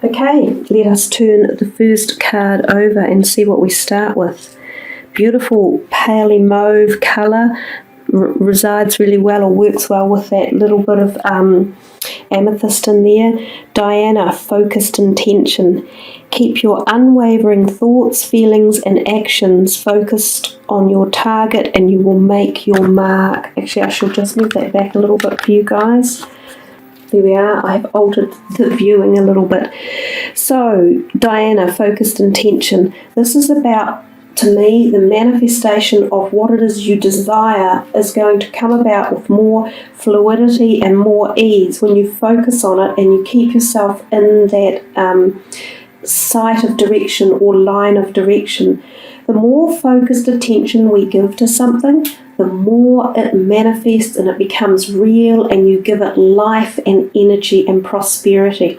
Okay, let us turn the first card over and see what we start with. Beautiful paley mauve colour, resides really well or works well with that little bit of amethyst in there. Diana, focused intention. Keep your unwavering thoughts, feelings and actions focused on your target and you will make your mark. Actually, I shall just move that back a little bit for you guys. There we are. I've altered the viewing a little bit. So, Diana, focused intention. This is about, to me, the manifestation of what it is you desire is going to come about with more fluidity and more ease when you focus on it and you keep yourself in that sight of direction or line of direction. The more focused attention we give to something, the more it manifests and it becomes real and you give it life and energy and prosperity.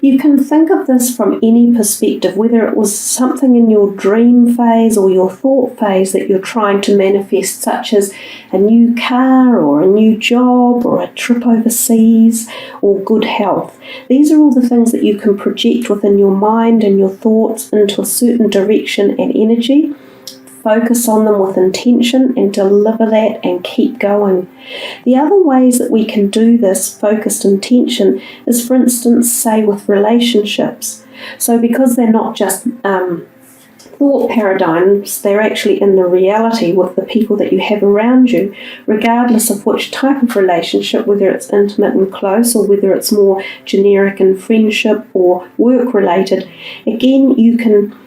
You can think of this from any perspective, whether it was something in your dream phase or your thought phase that you're trying to manifest, such as a new car or a new job or a trip overseas or good health. These are all the things that you can project within your mind and your thoughts into a certain direction and energy. Focus on them with intention and deliver that and keep going. The other ways that we can do this focused intention is, for instance, say with relationships. So because they're not just thought paradigms, they're actually in the reality with the people that you have around you, regardless of which type of relationship, whether it's intimate and close or whether it's more generic and friendship or work related. Again, you can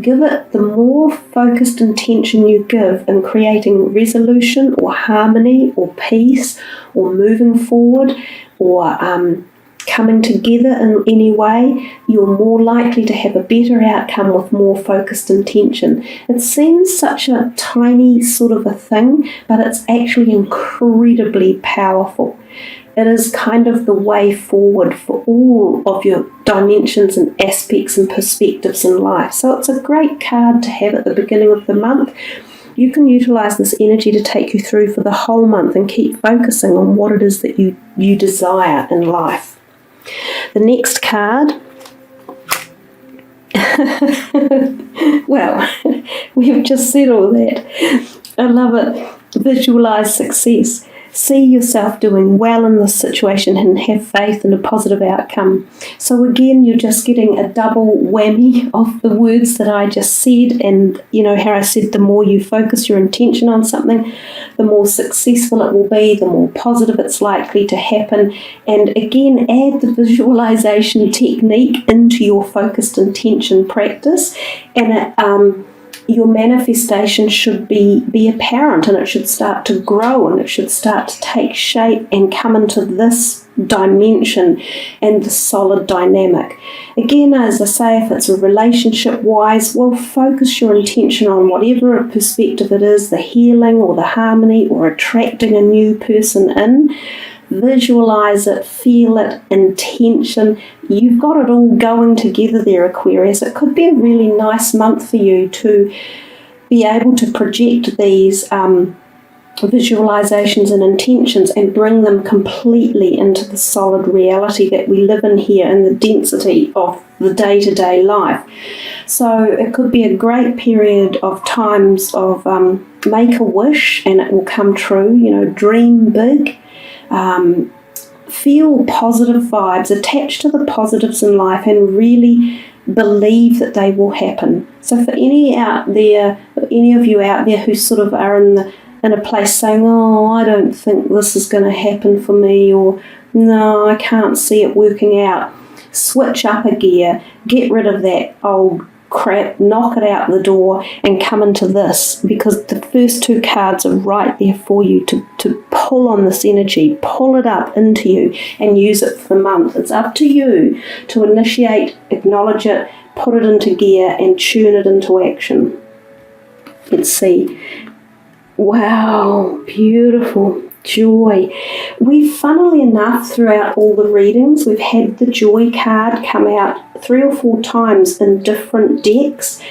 give it the more focused intention you give in creating resolution or harmony or peace or moving forward or coming together in any way, you're more likely to have a better outcome with more focused intention. It seems such a tiny sort of a thing, but it's actually incredibly powerful. It is kind of the way forward for all of your dimensions and aspects and perspectives in life. So it's a great card to have at the beginning of the month. You can utilize this energy to take you through for the whole month and keep focusing on what it is that you desire in life. The next card, well, we've just said all that. I love it. Visualize success. See yourself doing well in this situation and have faith in a positive outcome. So again, you're just getting a double whammy of the words that I just said, and you know how I said the more you focus your intention on something, the more successful it will be, the more positive it's likely to happen. And again, add the visualization technique into your focused intention practice, and your manifestation should be apparent, and it should start to grow, and it should start to take shape and come into this dimension and the solid dynamic. Again, as I say, if it's a relationship-wise, well, focus your intention on whatever perspective it is, the healing or the harmony or attracting a new person in. Visualize it, feel it, intention. You've got it all going together there, Aquarius. It could be a really nice month for you to be able to project these visualizations and intentions and bring them completely into the solid reality that we live in here in the density of the day-to-day life. So it could be a great period of times of make a wish and it will come true. You know, dream big. Feel positive vibes, attach to the positives in life and really believe that they will happen. So for any of you out there who sort of are in a place saying, oh, I don't think this is going to happen for me, or no, I can't see it working out, switch up a gear, get rid of that old crap, knock it out the door and come into this, because the first two cards are right there for you to pull on this energy, pull it up into you and use it for the month. It's up to you to initiate, acknowledge it, put it into gear and tune it into action. Let's see. Wow, beautiful. Joy. We've, funnily enough, throughout all the readings, we've had the joy card come out 3 or 4 times in different decks.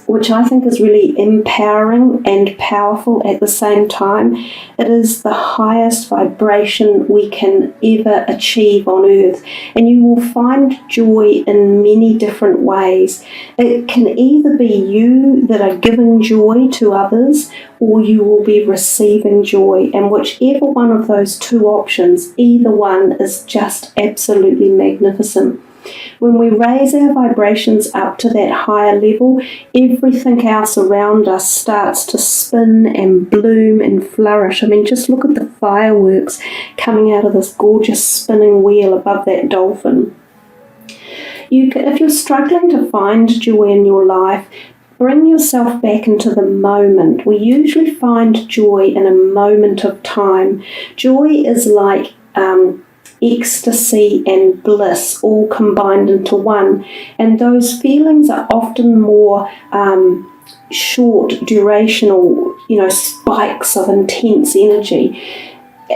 which I think is really empowering and powerful at the same time. It is the highest vibration we can ever achieve on earth, and you will find joy in many different ways. It can either be you that are giving joy to others, or you will be receiving joy, and whichever one of those two options, either one is just absolutely magnificent. When we raise our vibrations up to that higher level, everything else around us starts to spin and bloom and flourish. I mean, just look at the fireworks coming out of this gorgeous spinning wheel above that dolphin. If you're struggling to find joy in your life, bring yourself back into the moment. We usually find joy in a moment of time. Joy is like ecstasy and bliss all combined into one, and those feelings are often more short durational, spikes of intense energy,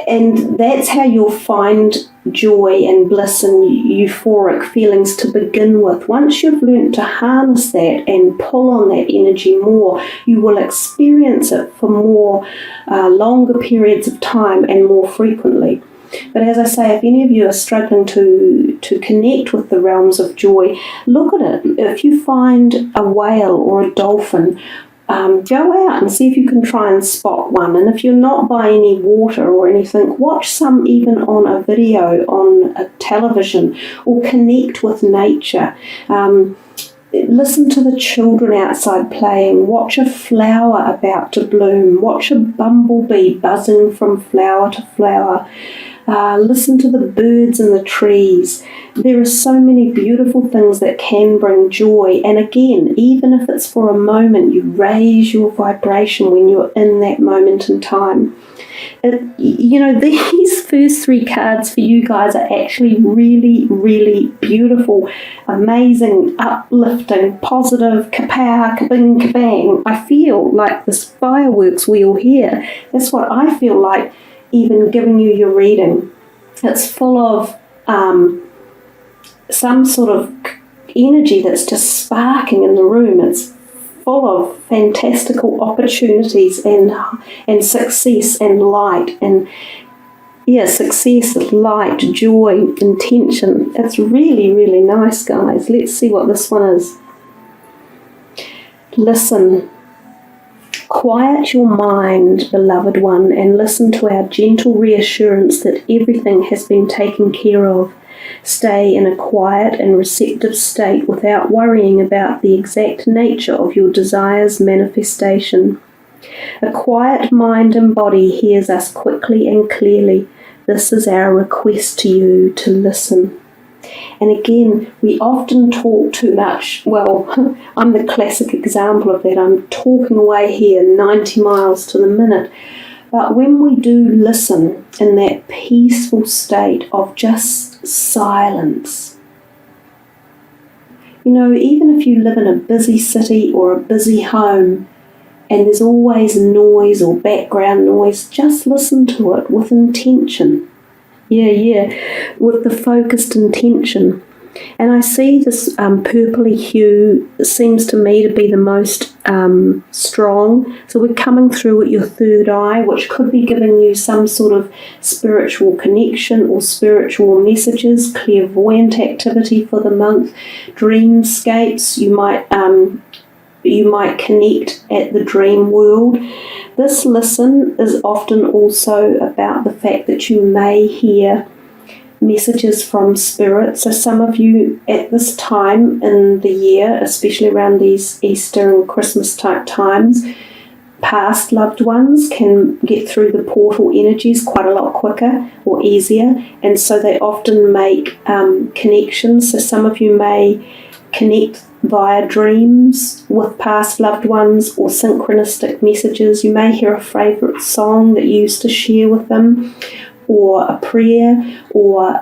and that's how you'll find joy and bliss and euphoric feelings to begin with. Once you've learnt to harness that and pull on that energy more, you will experience it for more longer periods of time and more frequently. But as I say, if any of you are struggling to connect with the realms of joy, look at it. If you find a whale or a dolphin, go out and see if you can try and spot one. And if you're not by any water or anything, watch some even on a video on a television, or connect with nature. Listen to the children outside playing. Watch a flower about to bloom. Watch a bumblebee buzzing from flower to flower. Listen to the birds in the trees. There are so many beautiful things that can bring joy. And again, even if it's for a moment, you raise your vibration when you're in that moment in time. These first three cards for you guys are actually really, really beautiful, amazing, uplifting, positive, kapow, kabing, kabang. I feel like this fireworks wheel here. That's what I feel like even giving you your reading. It's full of some sort of energy that's just sparking in the room. It's full of fantastical opportunities and success and light and success, light, joy, intention. It's really, really nice, guys. Let's see what this one is. Listen. Quiet your mind, beloved one, and listen to our gentle reassurance that everything has been taken care of. Stay in a quiet and receptive state without worrying about the exact nature of your desire's manifestation. A quiet mind and body hears us quickly and clearly. This is our request to you to listen. And again, we often talk too much. Well, I'm the classic example of that. I'm talking away here 90 miles to the minute. But when we do listen in that peaceful state of just silence, even if you live in a busy city or a busy home and there's always noise or background noise, just listen to it with intention. With the focused intention. And I see this purpley hue seems to me to be the most strong. So we're coming through at your third eye, which could be giving you some sort of spiritual connection or spiritual messages, clairvoyant activity for the month, dreamscapes. You might connect at the dream world. This listen is often also about the fact that you may hear messages from spirit. So some of you at this time in the year, especially around these Easter and Christmas type times, past loved ones can get through the portal energies quite a lot quicker or easier, and so they often make connections. So some of you may connect via dreams with past loved ones or synchronistic messages. You may hear a favourite song that you used to share with them, or a prayer, or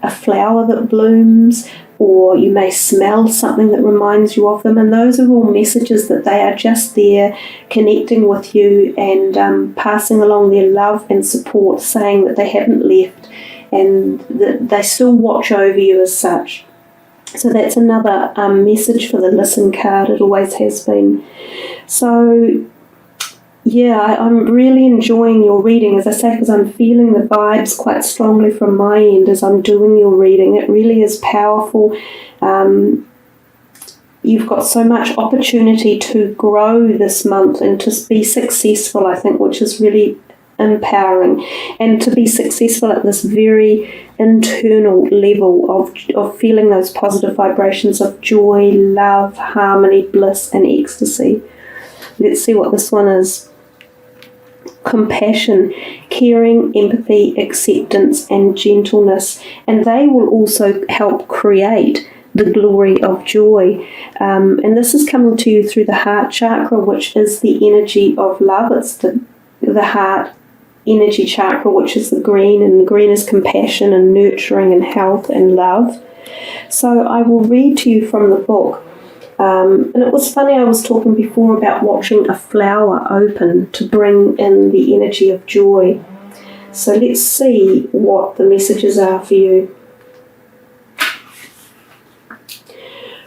a flower that blooms, or you may smell something that reminds you of them. And those are all messages that they are just there connecting with you and passing along their love and support, saying that they haven't left and that they still watch over you as such. So that's another message for the listen card. It always has been. So yeah, I'm really enjoying your reading, as I say, because I'm feeling the vibes quite strongly from my end as I'm doing your reading. It really is powerful. You've got so much opportunity to grow this month and to be successful, I think, which is really empowering, and to be successful at this very internal level of feeling those positive vibrations of joy, love, harmony, bliss, and ecstasy. Let's see what this one is. Compassion, caring, empathy, acceptance, and gentleness, and they will also help create the glory of joy. And this is coming to you through the heart chakra, which is the energy of love. It's the heart energy chakra, which is the green, and green is compassion and nurturing and health and love. So I will read to you from the book. And it was funny, I was talking before about watching a flower open to bring in the energy of joy. So let's see what the messages are for you.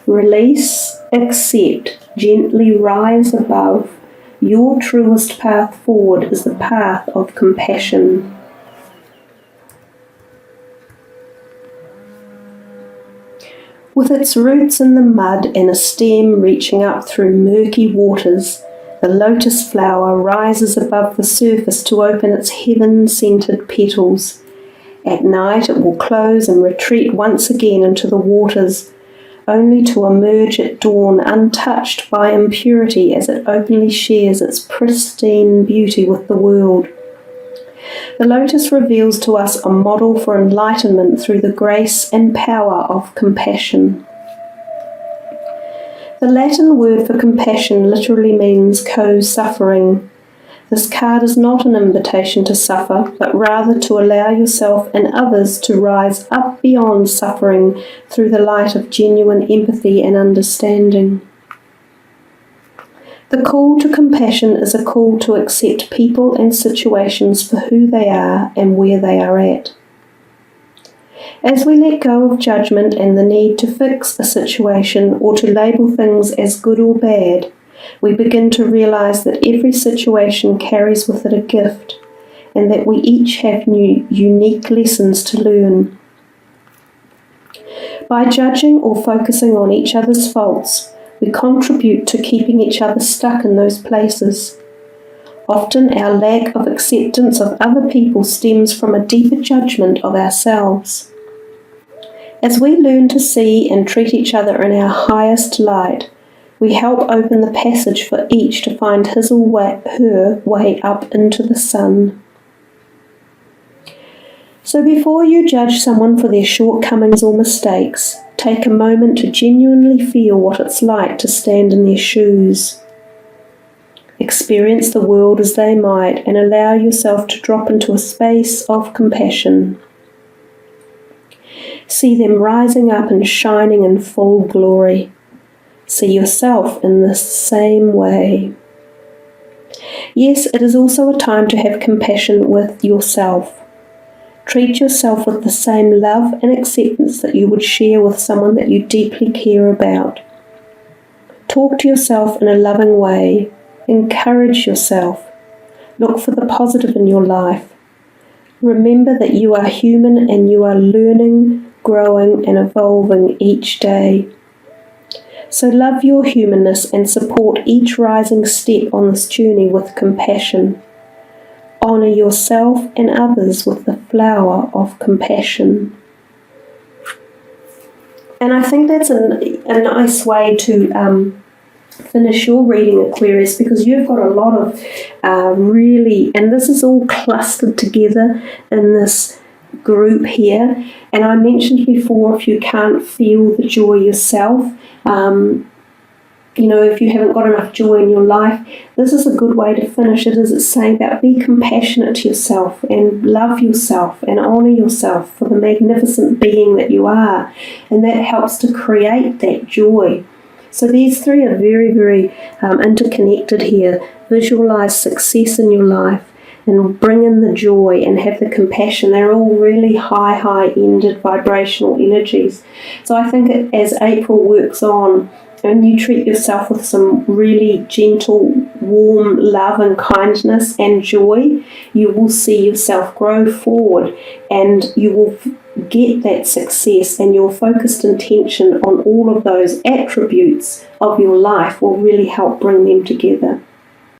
Release, accept, gently rise above. Your truest path forward is the path of compassion. With its roots in the mud and a stem reaching up through murky waters, the lotus flower rises above the surface to open its heaven-scented petals. At night it will close and retreat once again into the waters, only to emerge at dawn untouched by impurity as it openly shares its pristine beauty with the world. The lotus reveals to us a model for enlightenment through the grace and power of compassion. The Latin word for compassion literally means co-suffering. This card is not an invitation to suffer, but rather to allow yourself and others to rise up beyond suffering through the light of genuine empathy and understanding. The call to compassion is a call to accept people and situations for who they are and where they are at. As we let go of judgment and the need to fix a situation or to label things as good or bad, we begin to realize that every situation carries with it a gift, and that we each have unique lessons to learn. By judging or focusing on each other's faults, we contribute to keeping each other stuck in those places. Often our lack of acceptance of other people stems from a deeper judgment of ourselves. As we learn to see and treat each other in our highest light, we help open the passage for each to find his or her way up into the sun. So before you judge someone for their shortcomings or mistakes, take a moment to genuinely feel what it's like to stand in their shoes. Experience the world as they might and allow yourself to drop into a space of compassion. See them rising up and shining in full glory. See yourself in the same way. Yes, it is also a time to have compassion with yourself. Treat yourself with the same love and acceptance that you would share with someone that you deeply care about. Talk to yourself in a loving way. Encourage yourself. Look for the positive in your life. Remember that you are human and you are learning, growing, and evolving each day. So love your humanness and support each rising step on this journey with compassion. Honour yourself and others with the flower of compassion. And I think that's a nice way to finish your reading, Aquarius, because you've got a lot of really, and this is all clustered together in this group here. And I mentioned before, if you can't feel the joy yourself, if you haven't got enough joy in your life, this is a good way to finish it, as it's saying about be compassionate to yourself and love yourself and honour yourself for the magnificent being that you are. And that helps to create that joy. So these three are very, very interconnected here. Visualise success in your life. and bring in the joy and have the compassion. They're all really high-ended vibrational energies. So I think as April works on, and you treat yourself with some really gentle, warm love and kindness and joy, you will see yourself grow forward, and you will get that success, and your focused intention on all of those attributes of your life will really help bring them together.